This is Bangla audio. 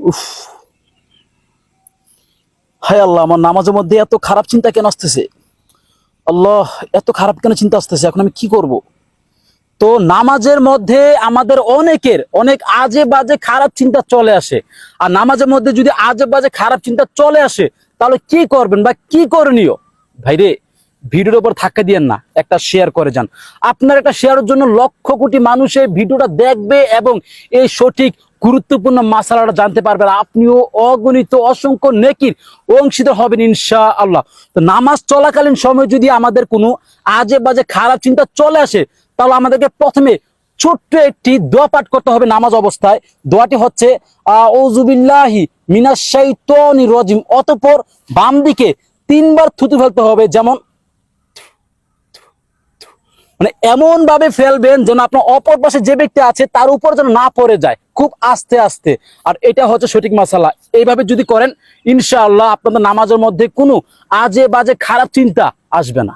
উফ, হায় আল্লাহ, আমার নামাজের মধ্যে এত খারাপ চিন্তা কেন আসতেছে? আল্লাহ, এত খারাপ কেন চিন্তা আসতেছে? এখন আমি কি করব? তো নামাজের মধ্যে আমাদের অনেকের অনেক আজে বাজে খারাপ চিন্তা চলে আসে। আর নামাজের মধ্যে যদি আজে বাজে খারাপ চিন্তা চলে আসে, তাহলে কি করবেন বা কি করণীয়? ভাইরে, ভিডিওর উপর ধাক্কা দিয়েন না, একটা শেয়ার করে যান। আপনার একটা শেয়ারের জন্য লক্ষ কোটি মানুষ এই ভিডিওটা দেখবে এবং এই সঠিক গুরুত্বপূর্ণ মাসালাটা জানতে পারবেন। আপনিও অগণিত অসংখ্য নেকির অংশীদার হবেন ইনশাআল্লাহ। তো নামাজ চলাকালীন সময় যদি আমাদের কোনো আজে বাজে খারাপ চিন্তা চলে আসে, তাহলে আমাদেরকে প্রথমে ছোট্ট একটি দোয়া পাঠ করতে হবে নামাজ অবস্থায়। দোয়াটি হচ্ছে আউযু বিল্লাহি মিনাশ শাইতানির রাজিম। অতঃপর বাম দিকে 3বার থুতু ফেলতে হবে, যেমন মানে এমন ভাবে ফেলবেন যেন আপনার অপর পাশে যে ব্যক্তি আছে তার উপর যেন না পড়ে যায়, খুব আস্তে আস্তে। আর এটা হচ্ছে সঠিক মাসালা। এইভাবে যদি করেন, ইনশাআল্লাহ আপনাদের নামাজের মধ্যে কোনো আজে বাজে খারাপ চিন্তা আসবে না।